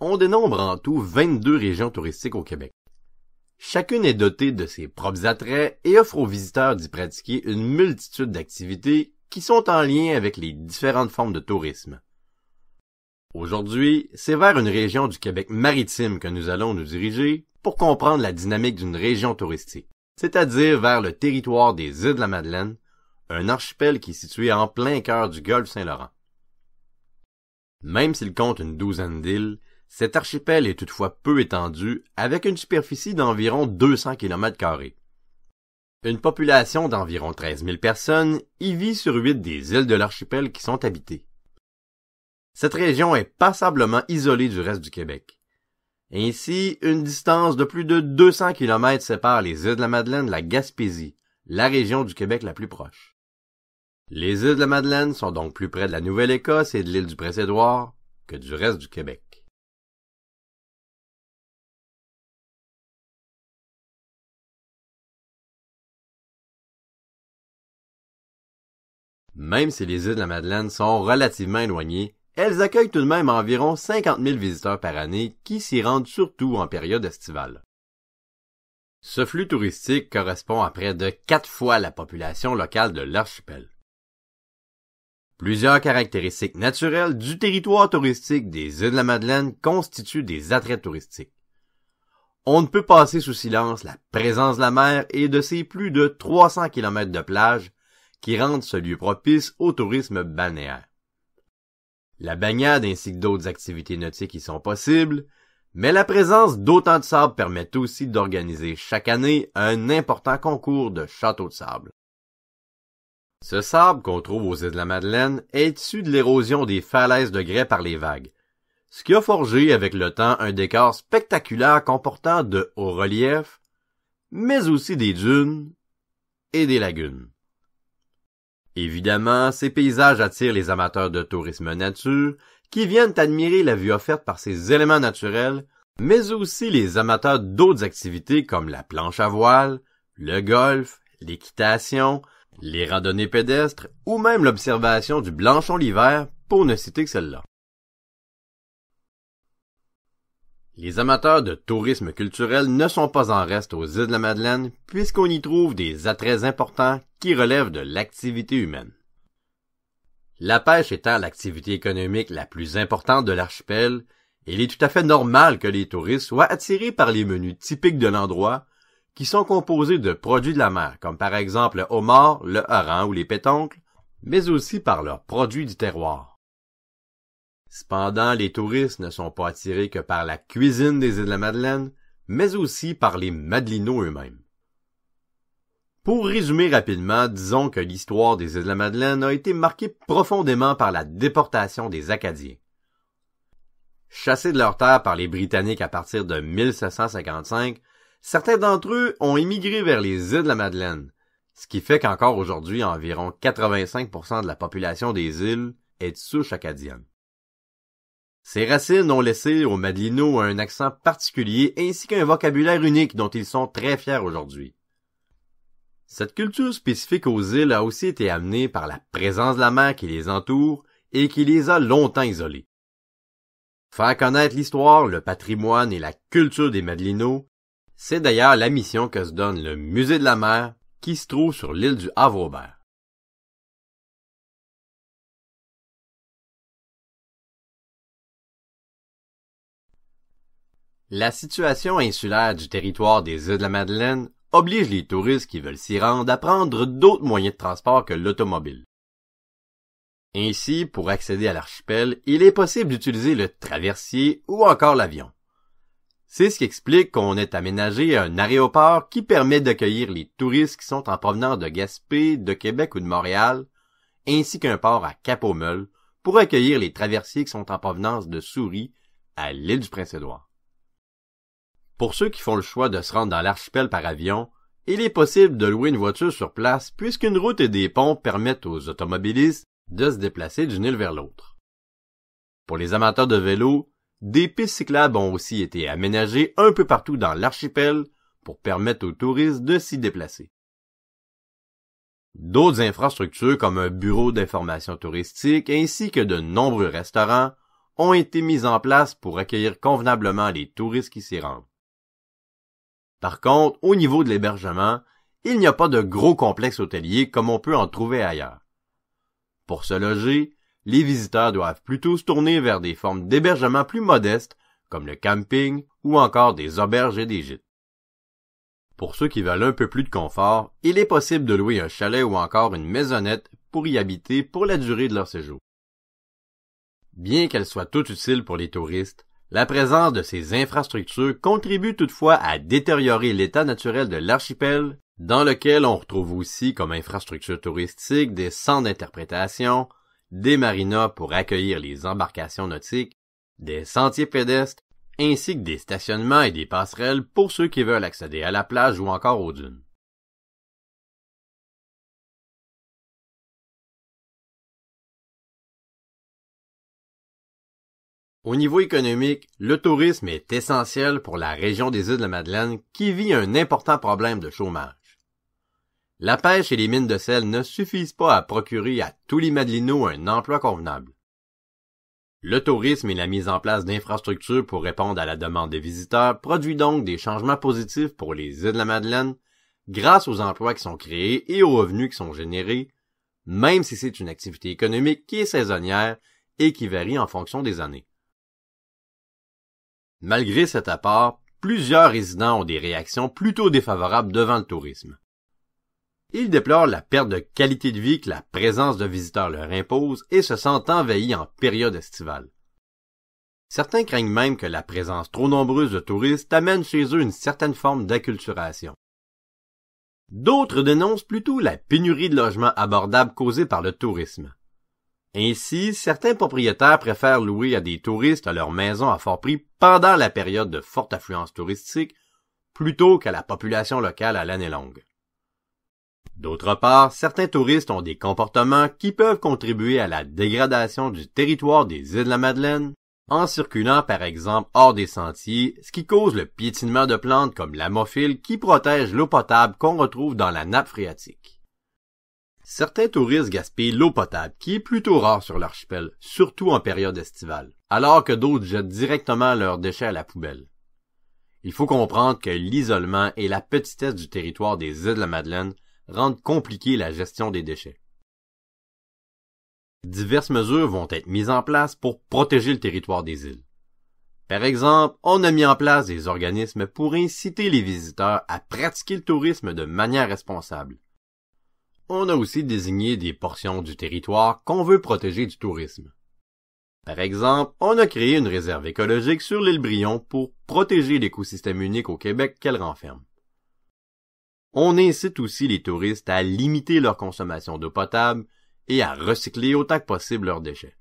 on dénombre en tout 22 régions touristiques au Québec. Chacune est dotée de ses propres attraits et offre aux visiteurs d'y pratiquer une multitude d'activités qui sont en lien avec les différentes formes de tourisme. Aujourd'hui, c'est vers une région du Québec maritime que nous allons nous diriger pour comprendre la dynamique d'une région touristique, c'est-à-dire vers le territoire des îles de la Madeleine, un archipel qui est situé en plein cœur du golfe Saint-Laurent. Même s'il compte une douzaine d'îles, cet archipel est toutefois peu étendu, avec une superficie d'environ 200 km². Une population d'environ 13 000 personnes y vit sur 8 des îles de l'archipel qui sont habitées. Cette région est passablement isolée du reste du Québec. Ainsi, une distance de plus de 200 km sépare les îles de la Madeleine de la Gaspésie, la région du Québec la plus proche. Les îles de la Madeleine sont donc plus près de la Nouvelle-Écosse et de l'île du Prince-Édouard que du reste du Québec. Même si les îles de la Madeleine sont relativement éloignées, elles accueillent tout de même environ 50 000 visiteurs par année qui s'y rendent surtout en période estivale. Ce flux touristique correspond à près de 4 fois la population locale de l'archipel. Plusieurs caractéristiques naturelles du territoire touristique des îles de la Madeleine constituent des attraits touristiques. On ne peut passer sous silence la présence de la mer et de ses plus de 300 km de plage qui rendent ce lieu propice au tourisme balnéaire. La baignade ainsi que d'autres activités nautiques y sont possibles, mais la présence d'autant de sable permet aussi d'organiser chaque année un important concours de châteaux de sable. Ce sable qu'on trouve aux îles de la Madeleine est issu de l'érosion des falaises de grès par les vagues, ce qui a forgé avec le temps un décor spectaculaire comportant de hauts reliefs, mais aussi des dunes et des lagunes. Évidemment, ces paysages attirent les amateurs de tourisme nature qui viennent admirer la vue offerte par ces éléments naturels, mais aussi les amateurs d'autres activités comme la planche à voile, le golf, l'équitation, les randonnées pédestres ou même l'observation du Blanchon l'hiver, pour ne citer que celle-là. Les amateurs de tourisme culturel ne sont pas en reste aux îles de la Madeleine puisqu'on y trouve des attraits importants qui relèvent de l'activité humaine. La pêche étant l'activité économique la plus importante de l'archipel, il est tout à fait normal que les touristes soient attirés par les menus typiques de l'endroit qui sont composés de produits de la mer, comme par exemple le homard, le hareng ou les pétoncles, mais aussi par leurs produits du terroir. Cependant, les touristes ne sont pas attirés que par la cuisine des îles de la Madeleine, mais aussi par les Madelinots eux-mêmes. Pour résumer rapidement, disons que l'histoire des îles de la Madeleine a été marquée profondément par la déportation des Acadiens. Chassés de leurs terres par les Britanniques à partir de 1755, certains d'entre eux ont émigré vers les îles de la Madeleine, ce qui fait qu'encore aujourd'hui, environ 85% de la population des îles est de souche acadienne. Ces racines ont laissé aux Madelinots un accent particulier ainsi qu'un vocabulaire unique dont ils sont très fiers aujourd'hui. Cette culture spécifique aux îles a aussi été amenée par la présence de la mer qui les entoure et qui les a longtemps isolés. Faire connaître l'histoire, le patrimoine et la culture des Madelinots, c'est d'ailleurs la mission que se donne le Musée de la mer qui se trouve sur l'île du Havre-Aubert. La situation insulaire du territoire des îles de la Madeleine oblige les touristes qui veulent s'y rendre à prendre d'autres moyens de transport que l'automobile. Ainsi, pour accéder à l'archipel, il est possible d'utiliser le traversier ou encore l'avion. C'est ce qui explique qu'on ait aménagé un aéroport qui permet d'accueillir les touristes qui sont en provenance de Gaspé, de Québec ou de Montréal, ainsi qu'un port à Cap-aux-Meules pour accueillir les traversiers qui sont en provenance de Souris à l'île du Prince-Édouard. Pour ceux qui font le choix de se rendre dans l'archipel par avion, il est possible de louer une voiture sur place puisqu'une route et des ponts permettent aux automobilistes de se déplacer d'une île vers l'autre. Pour les amateurs de vélo, des pistes cyclables ont aussi été aménagées un peu partout dans l'archipel pour permettre aux touristes de s'y déplacer. D'autres infrastructures comme un bureau d'information touristique ainsi que de nombreux restaurants ont été mises en place pour accueillir convenablement les touristes qui s'y rendent. Par contre, au niveau de l'hébergement, il n'y a pas de gros complexes hôteliers comme on peut en trouver ailleurs. Pour se loger, les visiteurs doivent plutôt se tourner vers des formes d'hébergement plus modestes, comme le camping ou encore des auberges et des gîtes. Pour ceux qui veulent un peu plus de confort, il est possible de louer un chalet ou encore une maisonnette pour y habiter pour la durée de leur séjour. Bien qu'elles soient toutes utiles pour les touristes, la présence de ces infrastructures contribue toutefois à détériorer l'état naturel de l'archipel, dans lequel on retrouve aussi comme infrastructures touristiques des centres d'interprétation, des marinas pour accueillir les embarcations nautiques, des sentiers pédestres, ainsi que des stationnements et des passerelles pour ceux qui veulent accéder à la plage ou encore aux dunes. Au niveau économique, le tourisme est essentiel pour la région des îles de la Madeleine qui vit un important problème de chômage. La pêche et les mines de sel ne suffisent pas à procurer à tous les Madelinots un emploi convenable. Le tourisme et la mise en place d'infrastructures pour répondre à la demande des visiteurs produit donc des changements positifs pour les îles de la Madeleine grâce aux emplois qui sont créés et aux revenus qui sont générés, même si c'est une activité économique qui est saisonnière et qui varie en fonction des années. Malgré cet apport, plusieurs résidents ont des réactions plutôt défavorables devant le tourisme. Ils déplorent la perte de qualité de vie que la présence de visiteurs leur impose et se sentent envahis en période estivale. Certains craignent même que la présence trop nombreuse de touristes amène chez eux une certaine forme d'acculturation. D'autres dénoncent plutôt la pénurie de logements abordables causée par le tourisme. Ainsi, certains propriétaires préfèrent louer à des touristes leur maison à fort prix pendant la période de forte affluence touristique plutôt qu'à la population locale à l'année longue. D'autre part, certains touristes ont des comportements qui peuvent contribuer à la dégradation du territoire des îles de la Madeleine, en circulant par exemple hors des sentiers, ce qui cause le piétinement de plantes comme l'amophile qui protège l'eau potable qu'on retrouve dans la nappe phréatique. Certains touristes gaspillent l'eau potable qui est plutôt rare sur l'archipel, surtout en période estivale, alors que d'autres jettent directement leurs déchets à la poubelle. Il faut comprendre que l'isolement et la petitesse du territoire des îles de la Madeleine rendent compliquée la gestion des déchets. Diverses mesures vont être mises en place pour protéger le territoire des îles. Par exemple, on a mis en place des organismes pour inciter les visiteurs à pratiquer le tourisme de manière responsable. On a aussi désigné des portions du territoire qu'on veut protéger du tourisme. Par exemple, on a créé une réserve écologique sur l'île Brion pour protéger l'écosystème unique au Québec qu'elle renferme. On incite aussi les touristes à limiter leur consommation d'eau potable et à recycler autant que possible leurs déchets.